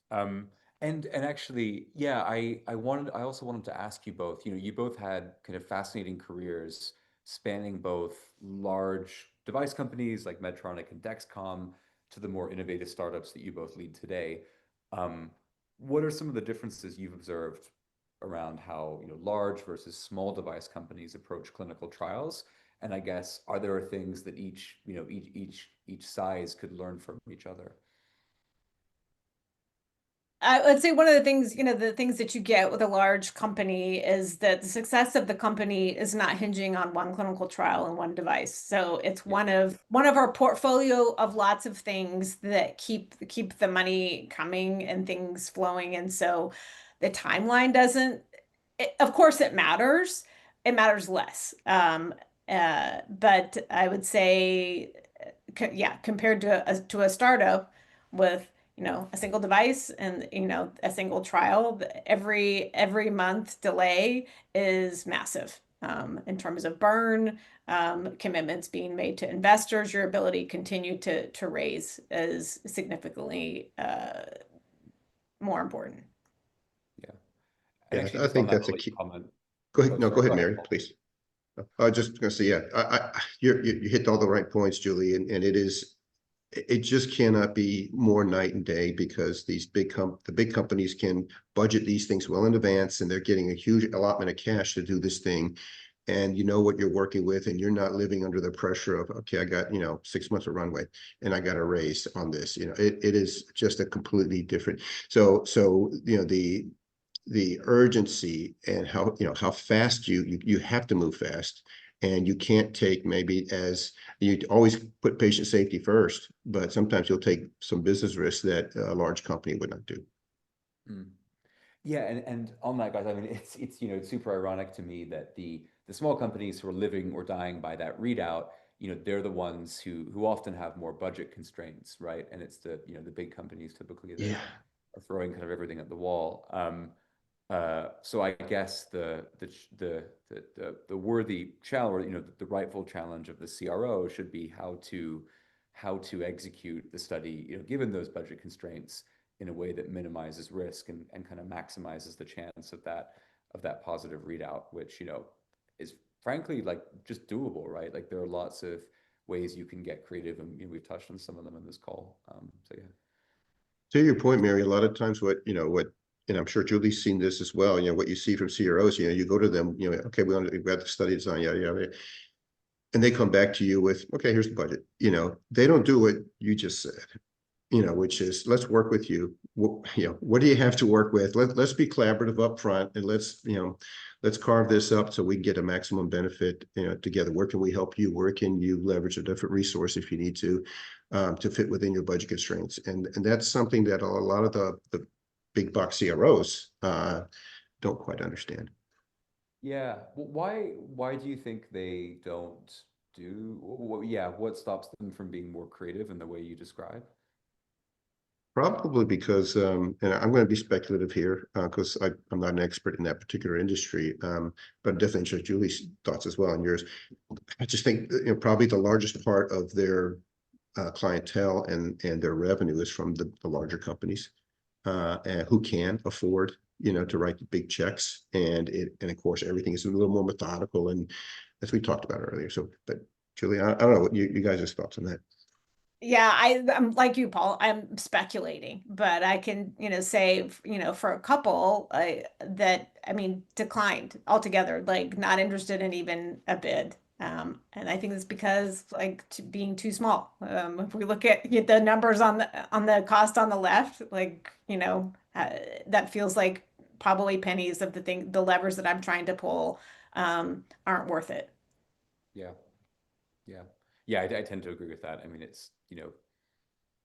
And actually, yeah, I also wanted to ask you both, you both had kind of fascinating careers spanning both large device companies like Medtronic and Dexcom to the more innovative startups that you both lead today. What are some of the differences you've observed around how, large versus small device companies approach clinical trials? And I guess, are there things that each size could learn from each other? I would say one of the things, the things that you get with a large company is that the success of the company is not hinging on one clinical trial and one device. So it's Yeah. one of our portfolio of lots of things that keep the money coming and things flowing. And so the timeline doesn't, of course it matters. It matters less. But I would say, yeah, compared to a startup with a single device and a single trial, every month delay is massive in terms of burn, commitments being made to investors. Your ability to continue to raise is significantly more important. Yeah. And Yes, actually, I just on think that that's a really key. comment. Go ahead. Oh, No, go sorry. Go ahead, ahead, Mary, Paul. please. I was just going to say, yeah, you hit all the right points, Julie, and it just cannot be more night and day, because the big companies can budget these things well in advance, and they're getting a huge allotment of cash to do this thing. And you know what you're working with, and you're not living under the pressure of, okay, I got, 6 months of runway and I got a raise on this. It is just a completely different. So, the urgency and how fast you have to move fast, and you can't take, maybe, as you always put patient safety first, but sometimes you'll take some business risks that a large company would not do. Mm. Yeah, and on that, guys, I mean, it's super ironic to me that the small companies who are living or dying by that readout, they're the ones who often have more budget constraints, right? And it's the big companies typically that Yeah. are throwing kind of everything at the wall. So I guess the worthy challenge, you know, the rightful challenge of the CRO should be how to execute the study, you know, given those budget constraints in a way that minimizes risk and kind of maximizes the chance of that positive readout, which, you know, is frankly like just doable, right? Like there are lots of ways you can get creative, and you know, we've touched on some of them in this call. So yeah. To your point, Mary, a lot of times and I'm sure Julie's seen this as well, you know, what you see from CROs, you know, you go to them, you know, okay, we've got the study design, yada, yada. And they come back to you with, okay, here's the budget. You know, they don't do what you just said, you know, which is let's work with you. You know, what do you have to work with? Let's be collaborative up front, and let's carve this up so we can get a maximum benefit, you know, together. Where can we help you? Where can you leverage a different resource if you need to fit within your budget constraints? And that's something that a lot of the big box CROs don't quite understand. Yeah. Why do you think they don't do, yeah, what stops them from being more creative in the way you describe? Probably because, and I'm going to be speculative here because I'm not an expert in that particular industry, but I'm definitely interested in Julie's thoughts as well and yours. I just think, you know, probably the largest part of their clientele and their revenue is from the larger companies and who can afford, you know, to write the big checks, and of course everything is a little more methodical, and as we talked about earlier. So, but Julie, I don't know what you guys' thoughts on that. Yeah, I'm like you, Paul. I'm speculating, but I can, you know, say, you know, for a couple, I mean, declined altogether, like not interested in even a bid. And I think it's because like being too small. If we look at the numbers on the cost on the left, like, you know, that feels like probably pennies of the levers that I'm trying to pull, aren't worth it. Yeah. Yeah. Yeah, I tend to agree with that. I mean, it's, you know,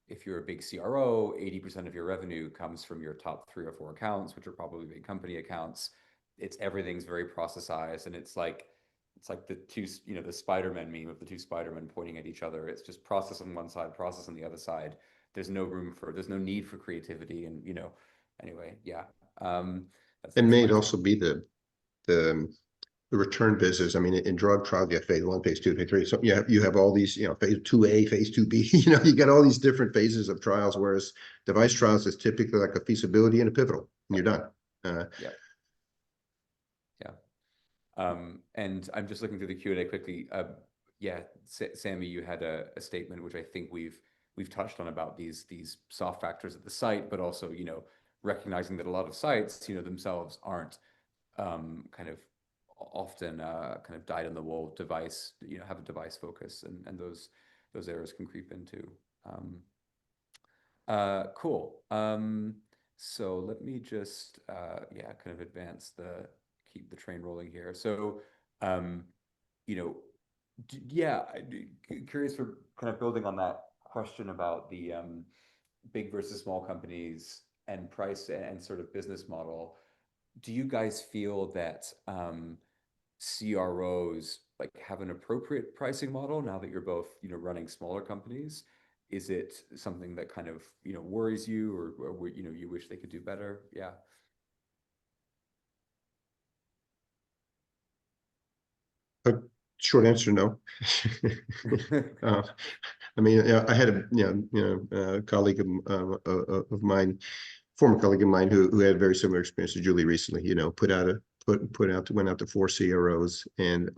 if you're a big CRO, 80% of your revenue comes from your top 3 or 4 accounts, which are probably big company accounts. It's everything's very processized, and it's like the two, you know, the Spider-Man meme of the two Spider-Men pointing at each other. It's just process on one side, process on the other side. There's no need for creativity, and you know, anyway, yeah. And That's may my it take. also be the return business. I mean, in drug trials, you have phase 1, phase 2, phase 3. So you have all these, you know, phase 2A, phase 2B, you know, you got all these different phases of trials, whereas device trials is typically like a feasibility and a pivotal, and you're done. Yeah, yeah. And I'm just looking through the Q&A quickly. Yeah, Sammy, you had a statement which I think we've touched on about these soft factors at the site, but also, you know, recognizing that a lot of sites, you know, themselves aren't kind of often kind of dyed in the wool device, you know, have a device focus, and those errors can creep into. Cool. So let me just yeah, kind of keep the train rolling here. So um, you know, yeah, curious for kind of building on that question about the big versus small companies and price and sort of business model. Do you guys feel that CROs like have an appropriate pricing model now that you're both, you know, running smaller companies? Is it something that kind of, you know, worries you, or you know, you wish they could do better? Yeah. A short answer, no. uh, I mean, I had a colleague of mine, former colleague of mine, who had a very similar experience to Julie recently. You know, went out to 4 CROs, and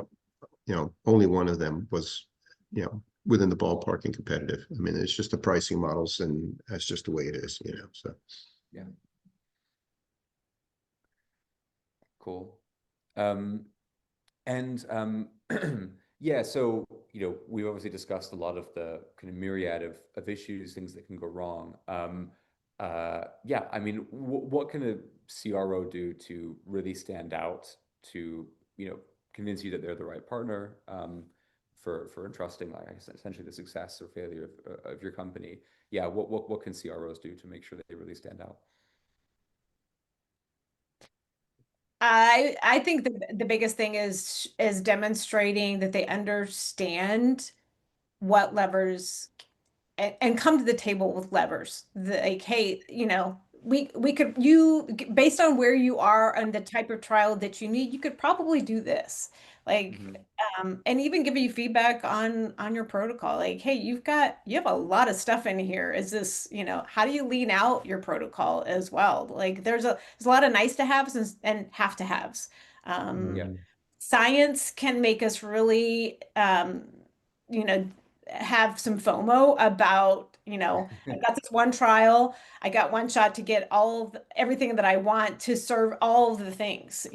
you know, only one of them was, you know, within the ballpark and competitive. I mean, it's just the pricing models, and that's just the way it is. You know, so Yeah. Cool. Um, and yeah, so you know, we've obviously discussed a lot of the kind of myriad of issues, things that can go wrong. Yeah, I mean, what can a CRO do to really stand out to, you know, convince you that they're the right partner for entrusting, like, essentially the success or failure of your company? Yeah, what can CROs do to make sure that they really stand out? I think the biggest thing is demonstrating that they understand what levers and come to the table with levers. Like, hey, you know, we could based on where you are and the type of trial that you need, you could probably do this. Like, and even give you feedback on your protocol. Like, hey, you have a lot of stuff in here. Is this, how do you lean out your protocol as well? Like, there's a lot of nice to haves and have to haves. Yeah. Science can make us really, you know, have some FOMO about, I've got this one trial, I got one shot to get everything that I want to serve all of the things.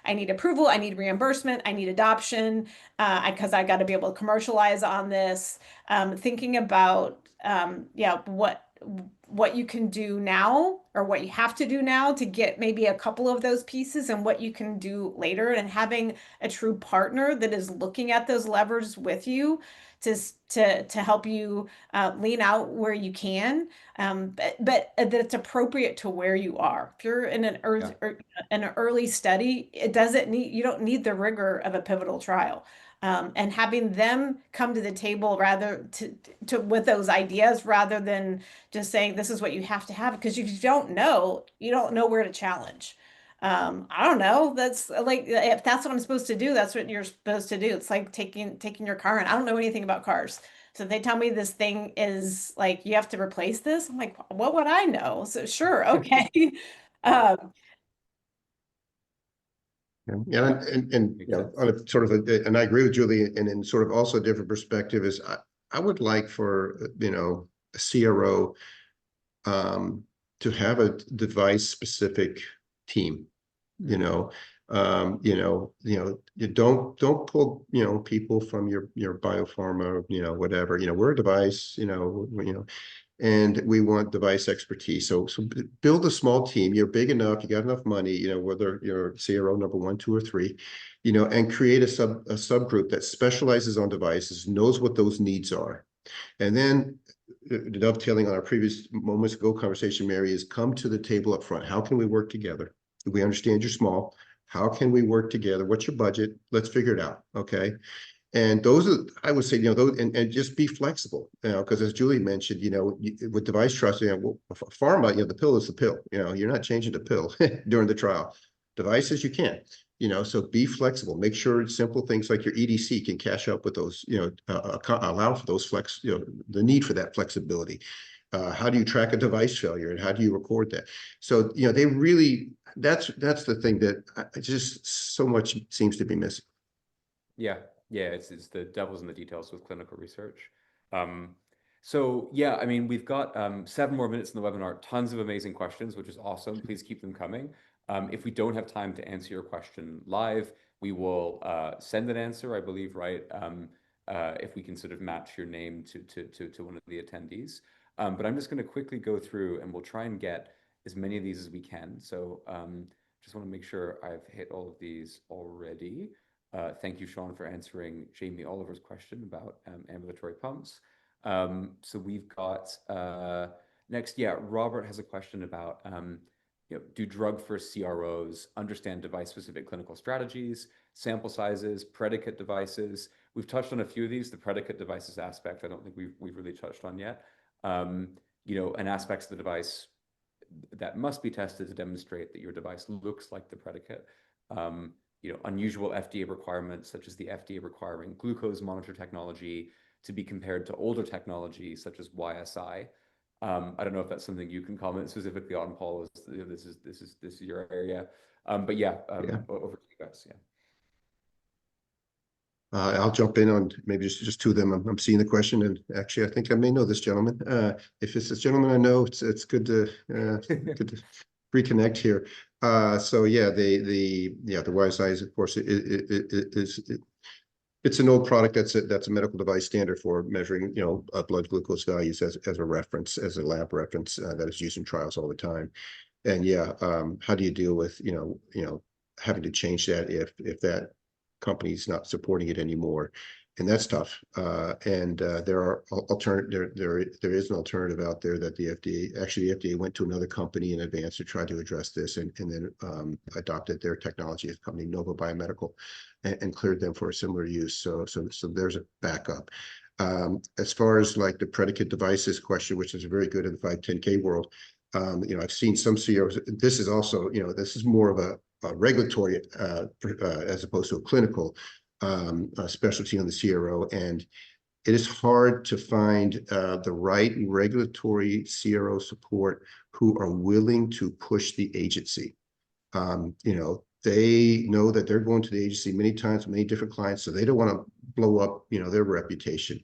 I need approval, I need reimbursement, I need adoption, because I got to be able to commercialize on this. Thinking about, yeah, what you can do now or what you have to do now to get maybe a couple of those pieces and what you can do later, and having a true partner that is looking at those levers with you to help you lean out where you can, but that it's appropriate to where you are. If you're in an early study, you don't need the rigor of a pivotal trial. And having them come to the table with those ideas rather than just saying this is what you have to have, because you don't know where to challenge. I don't know. That's like, if that's what I'm supposed to do, that's what you're supposed to do. It's like taking your car, and I don't know anything about cars. So if they tell me this thing is like, you have to replace this, I'm like, what would I know? So sure, okay. Um, Yeah, and Makes sense. on a sort of and I agree with Julie, and in sort of also a different perspective is I would like for a CRO to have a device specific team. You don't pull people from your biopharma, whatever. We're a device, and we want device expertise. So build a small team. You're big enough, you got enough money, whether you're CRO number 1, 2, or 3, and create a subgroup that specializes on devices, knows what those needs are. And then dovetailing on our previous moments ago conversation, Mary, is come to the table up front. How can we work together? We understand you're small. How can we work together? What's your budget? Let's figure it out. Okay. And those are, I would say, those, and just be flexible, because as Julie mentioned, with device trust, pharma, the pill is the pill. You're not changing the pill during the trial. Devices, you can. So be flexible. Make sure simple things like your EDC can cash up with those. Allow for those the need for that flexibility. How do you track a device failure, and how do you record that? So they really, that's the thing that just so much seems to be missing. Yeah. Yeah, it's the devil's in the details with clinical research. So yeah, I mean, we've got 7 more minutes in the webinar, tons of amazing questions, which is awesome. Please keep them coming. If we don't have time to answer your question live, we will send an answer, I believe, right? If we can sort of match your name to one of the attendees. But I'm just going to quickly go through, and we'll try and get as many of these as we can. So just want to make sure I've hit all of these already. Thank you, Sean, for answering Jamie Oliver's question about ambulatory pumps. So we've got next, Robert has a question about do drug-first CROs understand device-specific clinical strategies, sample sizes, predicate devices? We've touched on a few of these. The predicate devices aspect, I don't think we've really touched on yet. And aspects of the device that must be tested to demonstrate that your device looks like the predicate. Unusual FDA requirements, such as the FDA requiring glucose monitor technology to be compared to older technology, such as YSI. I don't know if that's something you can comment specifically on, Paul. This is your area, but yeah, over to you guys. Yeah. I'll jump in on maybe just 2 of them. I'm seeing the question, and actually, I think I may know this gentleman. If it's this gentleman I know, it's good to good to reconnect here. So yeah, the YSI is, of course, it's an old product that's a medical device standard for measuring blood glucose values as a reference, as a lab reference that is used in trials all the time. And how do you deal with having to change that if that company's not supporting it anymore? And that's tough. And there are there is an alternative out there that the FDA went to another company in advance to try to address this, and then adopted their technology as a company, Nova Biomedical, and cleared them for a similar use. So there's a backup. As far as like the predicate devices question, which is very good in the 510(k) world, I've seen some CROs. This is also, this is more of a regulatory as opposed to a clinical specialty on the CRO, and it is hard to find the right regulatory CRO support who are willing to push the agency. They know that they're going to the agency many times, many different clients, so they don't want to blow up, their reputation.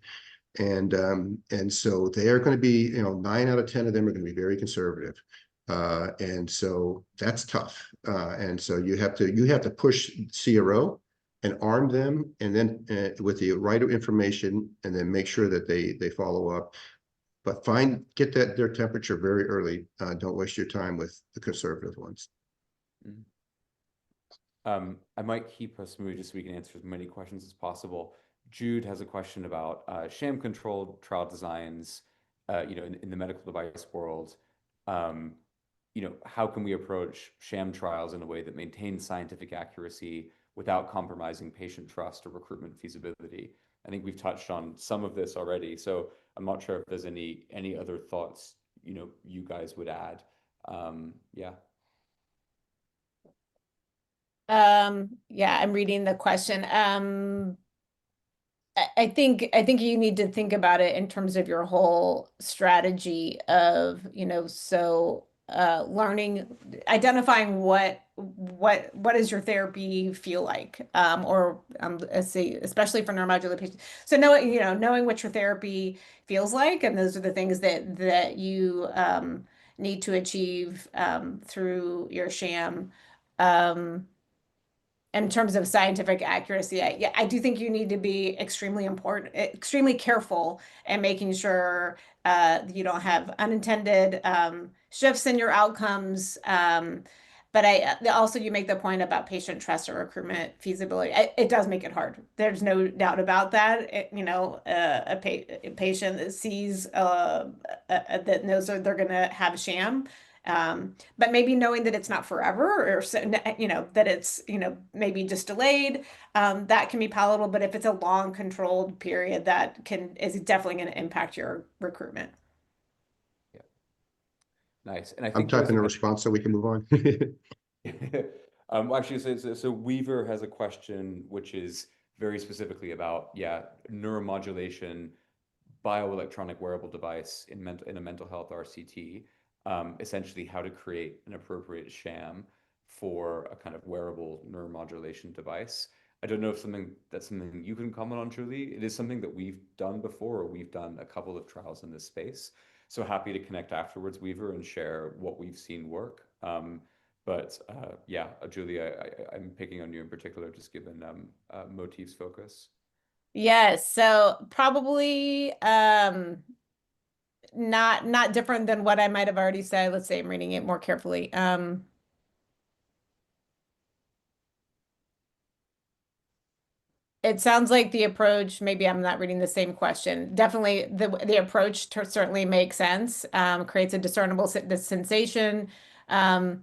And so they are going to be, 9 out of 10 of them are going to be very conservative. And so that's tough. And so you have to push CRO and arm them, and then with the right information, and then make sure that they follow up. But get their temperature very early. Don't waste your time with the conservative ones. Mm-hmm. I might keep us moving just so we can answer as many questions as possible. Jude has a question about sham-controlled trial designs, in the medical device world. How can we approach sham trials in a way that maintains scientific accuracy without compromising patient trust or recruitment feasibility? I think we've touched on some of this already, so I'm not sure if there's any other thoughts, you guys would add. Yeah. Yeah, I'm reading the question. I think you need to think about it in terms of your whole strategy of, learning, identifying what does your therapy feel like, or let's see, especially for neuromodulator patients. So knowing what your therapy feels like, and those are the things that you need to achieve through your sham. In terms of scientific accuracy, I do think you need to be extremely careful and making sure you don't have unintended shifts in your outcomes. But also you make the point about patient trust or recruitment feasibility. It does make it hard. There's no doubt about that. A patient that sees that knows that they're going to have sham. But maybe knowing that it's not forever, or that it's maybe just delayed, that can be palatable. But if it's a long controlled period, is definitely going to impact your recruitment. Yeah. Nice. And I I'm think typing a response so we can move on. Actually, so Weaver has a question which is very specifically about, neuromodulation, bioelectronic wearable device in a mental health RCT. Essentially how to create an appropriate sham for a kind of wearable neuromodulation device. I don't know if that's something you can comment on, Julie. It is something that we've done before, or we've done a couple of trials in this space. So happy to connect afterwards, Weaver, and share what we've seen work. Julie, I'm picking on you in particular, just given Motif's focus. Yes, so probably not different than what I might have already said. Let's say I'm reading it more carefully. It sounds like the approach, maybe I'm not reading the same question. Definitely the approach certainly makes sense. Creates a discernible sensation. Okay,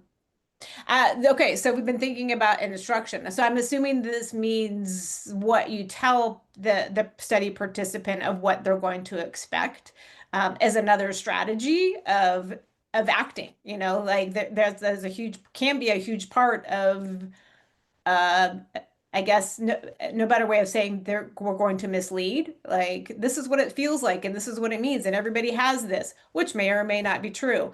so we've been thinking about instruction. So I'm assuming this means what you tell the study participant of what they're going to expect, as another strategy of acting. Like there's can be a huge part of uh, I guess no better way of saying we're going to mislead. Like this is what it feels like, and this is what it means, and everybody has this, which may or may not be true.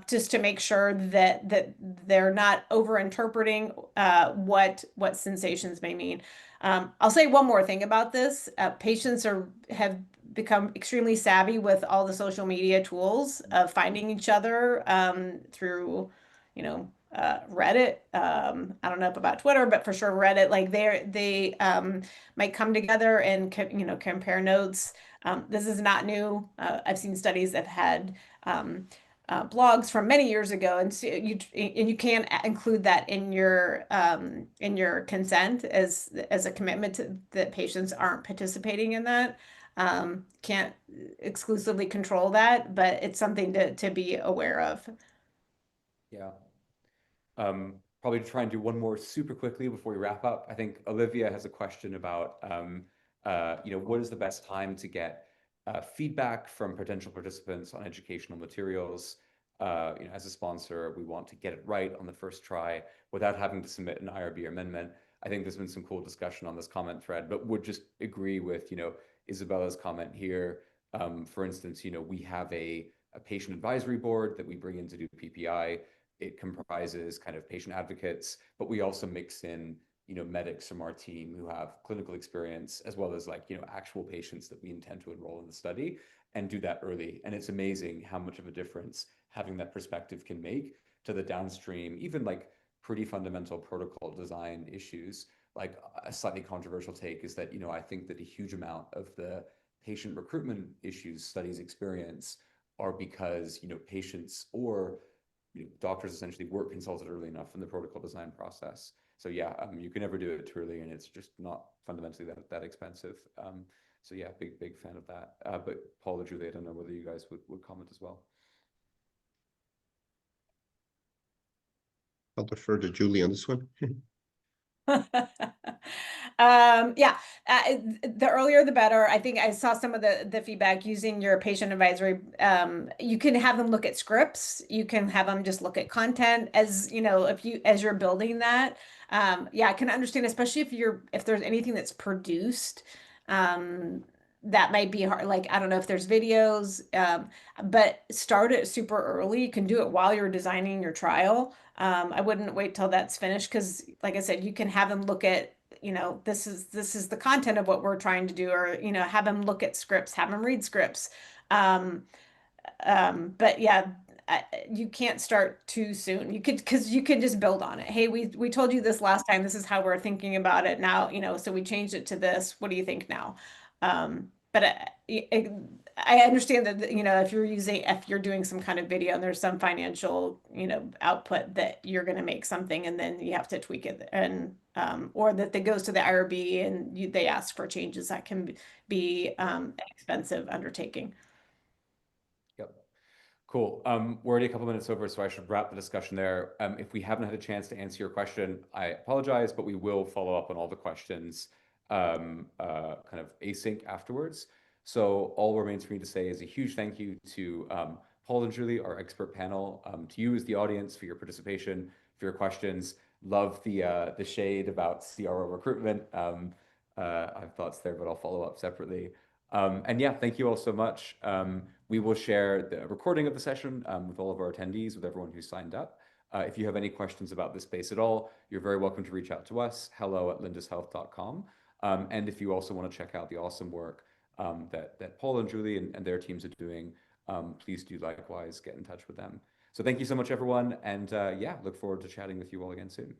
Just to make sure that they're not over interpreting what sensations may mean. I'll say one more thing about this. Patients have become extremely savvy with all the social media tools of finding each other through, Reddit. I don't know about Twitter, but for sure Reddit. Like they might come together and compare notes. This is not new. I've seen studies that had blogs from many years ago, and so you can include that in your consent as a commitment that patients aren't participating in that. Can't exclusively control that, but it's something to be aware of. Yeah. Probably try and do one more super quickly before we wrap up. I think Olivia has a question about, what is the best time to get feedback from potential participants on educational materials? as a sponsor, we want to get it right on the first try without having to submit an IRB amendment. I think there's been some cool discussion on this comment thread, but would just agree with, Isabella's comment here. For instance, we have a patient advisory board that we bring in to do PPI. It comprises kind of patient advocates, but we also mix in, medics from our team who have clinical experience, as well as actual patients that we intend to enroll in the study, and do that early. And it's amazing how much of a difference having that perspective can make to the downstream, even pretty fundamental protocol design issues. Like a slightly controversial take is that, I think that a huge amount of the patient recruitment issues studies experience are because, patients or doctors essentially weren't consulted early enough in the protocol design process. So yeah, you can never do it too early, and it's just not fundamentally that expensive. So yeah, big fan of that. But Paul or Julie, I don't know whether you guys would comment as well. I'll defer to Julie on this one. Yeah, the earlier the better. I think I saw some of the feedback using your patient advisory. You can have them look at scripts. You can have them just look at content as as you're building that. Yeah, I can understand, especially if there's anything that's produced. That might be hard. Like, I don't know if there's videos, but start it super early. You can do it while you're designing your trial. I wouldn't wait till that's finished because, like I said, you can have them look at, this is the content of what we're trying to do, or, have them look at scripts, have them read scripts. But yeah, you can't start too soon. Because you can just build on it. Hey, we told you this last time. This is how we're thinking about it now, so we changed it to this. What do you think now? But I understand that, if you're doing some kind of video and there's some financial, output that you're going to make something and then you have to tweak it, and, or that goes to the IRB and they ask for changes, that can be, an expensive undertaking. Yep. Cool. We're already a couple minutes over, so I should wrap the discussion there. If we haven't had a chance to answer your question, I apologize, but we will follow up on all the questions kind of async afterwards. So all remains for me to say is a huge thank you to Paul and Julie, our expert panel, to you as the audience for your participation, for your questions. Love the shade about CRO recruitment. I have thoughts there, but I'll follow up separately. And yeah, thank you all so much. We will share the recording of the session with all of our attendees, with everyone who signed up. If you have any questions about this space at all, you're very welcome to reach out to us, hello@lindushealth.com. And if you also want to check out the awesome work that Paul and Julie and their teams are doing, please do likewise get in touch with them. So thank you so much, everyone. And yeah, look forward to chatting with you all again soon.